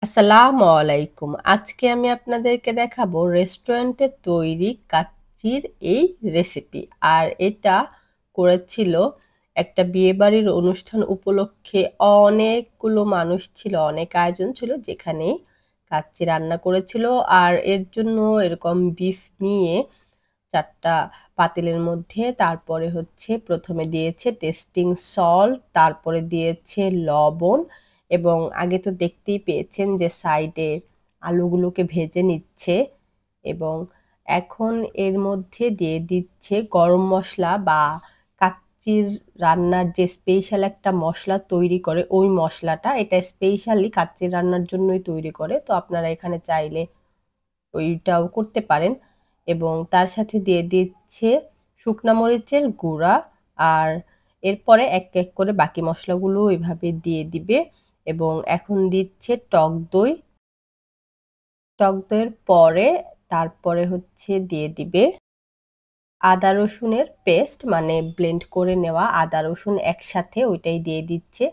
আসসালামু আলাইকুম। আজকে আমি আপনাদেরকে দেখাবো রেস্টুরেন্টে তৈরি কাচ্চির এই রেসিপি। আর এটা করেছিল একটা বিয়েবাড়ির অনুষ্ঠান উপলক্ষে। অনেকগুলো মানুষ ছিল, অনেক আয়োজন ছিল যেখানে কাচ্চি রান্না করেছিল। আর এর জন্য এরকম বিফ নিয়ে ৪ টা পাতিলের মধ্যে তারপরে হচ্ছে ১ম এ দিয়েছে টেস্টিং সল্ট, তারপরে দিয়েছে লবণ এবং আগে তো দেখতেই পেয়েছেন যে সাইডে আলুগুলোকে ভেজে নিচ্ছে এবং এখন এর মধ্যে দিয়ে দিচ্ছে গরম মসলা বা কাচ্চির রান্নার যে স্পেশাল একটা মসলা তৈরি করে ওই মসলাটা। এটা স্পেশালি কাচ্চির রান্নার জন্যই তৈরি করে। তো আপনারা এখানে চাইলে ওইটাও করতে পারেন এবং তার সাথে দিয়ে দিচ্ছে শুকনা মরিচের গুঁড়া। আর এরপরে এক এক করে বাকি মসলাগুলো এভাবে দিয়ে দিবে এবং এখন দিচ্ছে টক দই। টক দইয়ের পরে তারপরে হচ্ছে দিয়ে দিবে আদা রসুনের পেস্ট, মানে ব্লেন্ড করে নেওয়া আদা রসুন একসাথে ওইটাই দিয়ে দিচ্ছে।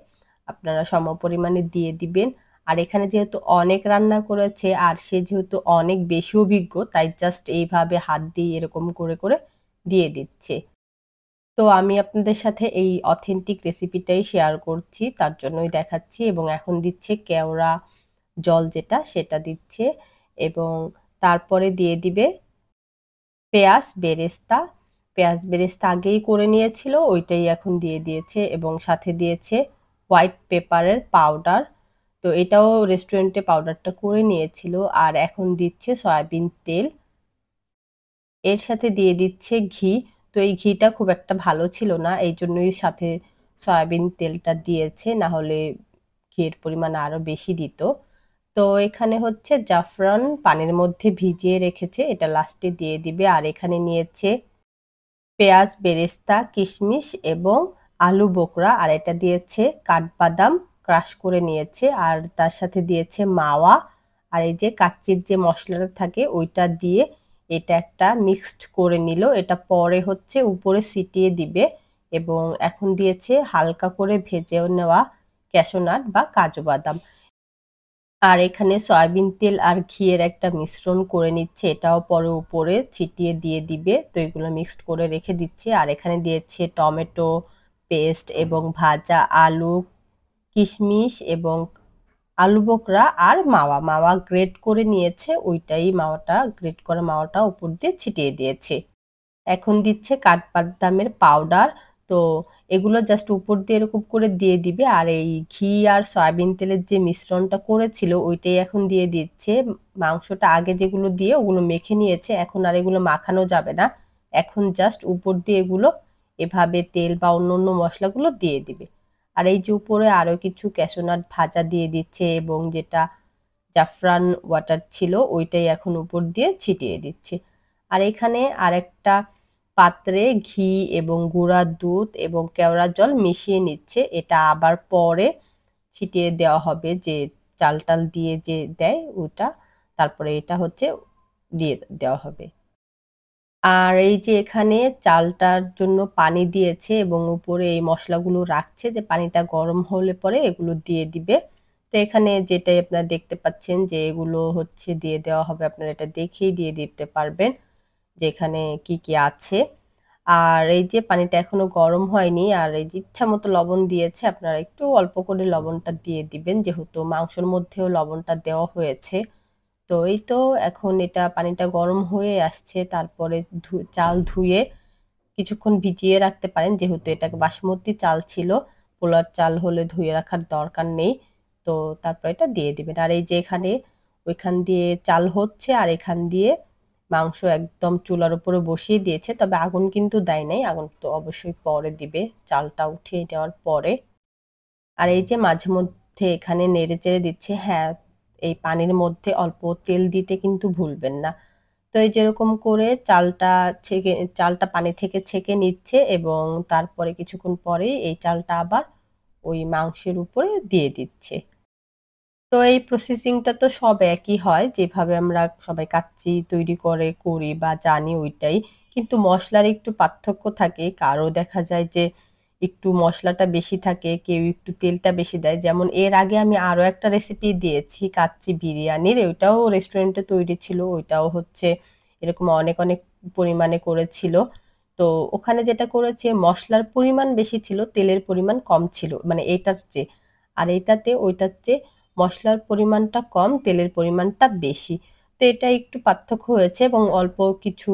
আপনারা সমপরিমাণে দিয়ে দিবেন। আর এখানে যেহেতু অনেক রান্না করেছে আর সে যেহেতু অনেক বেশি অভিজ্ঞ, তাই জাস্ট এইভাবে হাত দিয়ে এরকম করে করে দিয়ে দিচ্ছে। তো আমি আপনাদের সাথে এই অথেন্টিক রেসিপিটাই শেয়ার করছি, তার জন্যই দেখাচ্ছি। এবং এখন দিচ্ছে কেওড়া জল যেটা সেটা দিচ্ছে এবং তারপরে দিয়ে দিবে পেঁয়াজ বেরেস্তা। পেঁয়াজ বেরেস্তা আগেই করে নিয়েছিল, ওইটাই এখন দিয়ে দিয়েছে এবং সাথে দিয়েছে হোয়াইট পেপারের পাউডার। তো এটাও রেস্টুরেন্টে পাউডারটা করে নিয়েছিল। আর এখন দিচ্ছে সয়াবিন তেল, এর সাথে দিয়ে দিচ্ছে ঘি। তো এই ঘিটা খুব একটা ভালো ছিল না, এই জন্যই সাথে সয়াবিন তেলটা দিয়েছে, না হলে ঘিয়ের পরিমাণ আরো বেশি দিত। তো এখানে হচ্ছে জাফরান পানির মধ্যে ভিজিয়ে রেখেছে, এটা লাস্টে দিয়ে দিবে। আর এখানে নিয়েছে পেঁয়াজ বেরেস্তা, কিশমিশ এবং আলু বোখরা। আর এটা দিয়েছে কাঠবাদাম ক্রাশ করে নিয়েছে। আর তার সাথে দিয়েছে মাওয়া। আর এই যে কাচ্চির যে মশলাটা থাকে ওইটা দিয়ে এটা একটা মিক্সড করে নিল। এটা পরে হচ্ছে উপরে ছিটিয়ে দিবে এবং এখন দিয়েছে হালকা করে ভেজে নেওয়া ক্যাশু নাট বা কাজু বাদাম। আর এখানে সয়াবিন তেল আর ঘিয়ের একটা মিশ্রণ করে নিচ্ছে, এটাও পরে উপরে ছিটিয়ে দিয়ে দিবে। তো এগুলো মিক্সড করে রেখে দিচ্ছে। আর এখানে দিয়েছে টমেটো পেস্ট এবং ভাজা আলু, কিশমিশ এবং আলু বোখরা আর মাওয়া। মাওয়া গ্রেট করে নিয়েছে, ওইটাই মাওয়াটা গ্রেট করা মাওয়াটা উপর দিয়ে ছিটিয়ে দিয়েছে। এখন দিচ্ছে কাঠবাদামের পাউডার। তো এগুলো জাস্ট উপর দিয়ে এরকম করে দিয়ে দিবে। আর এই ঘি আর সয়াবিন তেলের যে মিশ্রণটা করেছিল ওইটাই এখন দিয়ে দিচ্ছে। মাংসটা আগে যেগুলো দিয়ে ওগুলো মেখে নিয়েছে, এখন আর এগুলো মাখানো যাবে না। এখন জাস্ট উপর দিয়ে এগুলো এভাবে তেল বা অন্য মশলাগুলো দিয়ে দিবে। আর এই যে উপরে আরো কিছু ক্যাশু নাট ভাজা দিয়ে দিচ্ছে এবং যেটা জাফরান ওয়াটার ছিল ওইটাই এখন উপর দিয়ে ছিটিয়ে দিচ্ছে। আর এখানে আরেকটা পাত্রে ঘি এবং গুঁড়া দুধ এবং কেওড়া জল মিশিয়ে নিচ্ছে, এটা আবার পরে ছিটিয়ে দেওয়া হবে, যে চাল টাল দিয়ে যে দেয় ওটা। তারপরে এটা হচ্ছে দিয়ে দেওয়া হবে। আর এই যে এখানে চালটার জন্য পানি দিয়েছে এবং উপরে এই মশলাগুলো রাখছে, যে পানিটা গরম হলে পরে এগুলো দিয়ে দিবে। তো এখানে যেটাই আপনারা দেখতে পাচ্ছেন যে এগুলো হচ্ছে দিয়ে দেওয়া হবে, আপনারা এটা দেখেই দিয়ে দিতে পারবেন যে এখানে কি কি আছে। আর এই যে পানিটা এখনো গরম হয়নি। আর এই যে ইচ্ছা মতো লবণ দিয়েছে, আপনারা একটু অল্প করে লবণটা দিয়ে দিবেন, যেহেতু মাংসের মধ্যেও লবণটা দেওয়া হয়েছে। তো এই তো এখন এটা পানিটা গরম হয়ে আসছে, তারপরে চাল ধুয়ে কিছুক্ষণ ভিজিয়ে রাখতে পারেন, যেহেতু এটা বাসমতি চাল ছিল, পোলার চাল হলে ধুয়ে রাখার দরকার নেই। তো তারপর এটা দিয়ে দিবেন। আর এই যে এখানে ওইখান দিয়ে চাল হচ্ছে আর এখান দিয়ে মাংস একদম চুলার উপরে বসিয়ে দিয়েছে, তবে আগুন কিন্তু দেয় নাই, আগুন তো অবশ্যই পরে দিবে চালটা উঠিয়ে দেওয়ার পরে। আর এই যে মাঝে মধ্যে এখানে নেড়ে চেড়ে দিচ্ছে। হ্যাঁ, এই পানির মধ্যে অল্প তেল দিতে কিন্তু ভুলবেন না। তো এই যেরকম করে চালটা পানি থেকে ছেঁকে নিচ্ছে এবং তারপরে কিছুক্ষণ পরেই এই চালটা আবার ওই মাংসের উপরে দিয়ে দিচ্ছে। তো এই প্রসেসিংটা তো সব একই হয়, যেভাবে আমরা সবাই কাচ্চি তৈরি করি বা জানি ওইটাই। কিন্তু মসলার একটু পার্থক্য থাকে। কারো দেখা যায় যে একটু মসলাটা বেশি থাকে, কেউ একটু তেলটা বেশি দেয়। যেমন এর আগে আমি আরো একটা রেসিপি দিয়েছি কাচ্চি বিরিয়ানির। ওইটাও রেস্টুরেন্টে তৈরি ছিল। ওইটাও হচ্ছে এরকম অনেক, অনেক পরিমাণে করেছিল। তো ওখানে যেটা করেছে মসলার পরিমাণ বেশি ছিল, তেলের পরিমাণ কম ছিল। মানে এইটার চেয়ে। আর এইটাতে ওইটার চেয়ে মসলার পরিমাণটা কম, তেলের পরিমাণটা বেশি। তো এটা একটু পার্থক্য হয়েছে এবং অল্প কিছু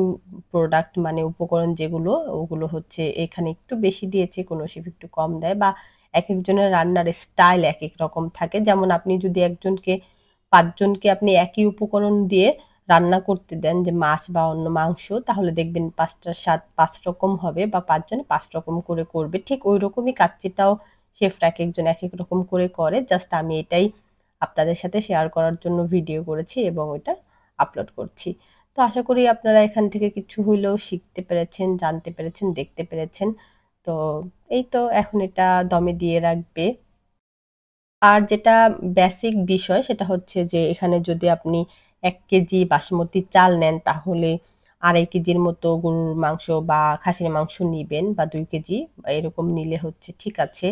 প্রোডাক্ট মানে উপকরণ যেগুলো ওগুলো হচ্ছে এখানে একটু বেশি দিয়েছে, কোনো শেফ একটু কম দেয় বা একেকজনের রান্নার স্টাইল একেক রকম থাকে। যেমন আপনি যদি একজনকে ৫ জনকে আপনি একই উপকরণ দিয়ে রান্না করতে দেন যে মাছ বা অন্য মাংস, তাহলে দেখবেন ৫ টার স্বাদ ৫ রকম হবে বা ৫ জনে ৫ রকম করে করবে। ঠিক ঐরকমই কাচ্চিটাও শেফরা একেকজন একেক রকম করে করে। জাস্ট আমি এটাই আপনাদের সাথে শেয়ার করার জন্য ভিডিও করেছি এবং ওইটা আপলোড করছি। তো আশা করি আপনারা এখান থেকে কিছু হইলেও শিখতে পেরেছেন, জানতে পেরেছেন, দেখতে পেরেছেন। তো এই তো এখন এটা দমে দিয়ে রাখবে। আর যেটা বেসিক বিষয় সেটা হচ্ছে যে এখানে যদি আপনি ১ কেজি বাসমতি চাল নেন তাহলে ২.৫ কেজির মতো গরুর মাংস বা খাসির মাংস নিবেন বা ২ কেজি এরকম নিলে হচ্ছে ঠিক আছে।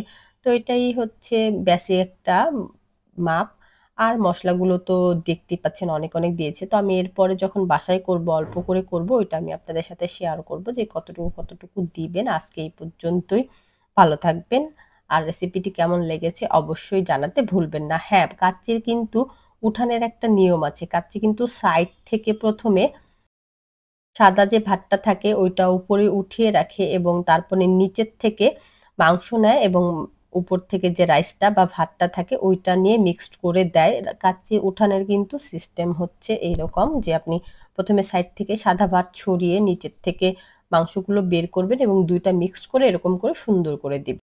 তো এটাই হচ্ছে বেসিক একটা মাপ। আর মসলাগুলো তো দেখতেই পাচ্ছেন অনেক, অনেক দিয়েছে। তো আমি এরপরে যখন বাসায় করব, অল্প করে করব ওইটা আমি আপনাদের সাথে শেয়ার করব যে কতটুকু, কতটুকু দিবেন। আজকে এই পর্যন্তই। ভালো থাকবেন। আর রেসিপিটি কেমন লেগেছে অবশ্যই জানাতে ভুলবেন না। হ্যাঁ, কাচ্চির কিন্তু উঠানের একটা নিয়ম আছে। কাচ্চি কিন্তু সাইড থেকে ১ম এ সাদা যে ভাতটা থাকে ওইটা উপরে উঠিয়ে রাখে এবং তারপরে নিচের থেকে মাংস নেয় এবং উপর থেকে যে রাইসটা বা ভাতটা থাকে ওইটা নিয়ে মিক্সড করে দেয়। কাচ্চি উঠানের কিন্তু সিস্টেম হচ্ছে এইরকম যে আপনি ১ম এ সাইড থেকে সাদা ভাত ছড়িয়ে নিচের থেকে মাংসগুলো বের করবেন এবং ২ টা মিক্সড করে এরকম করে সুন্দর করে দিবেন।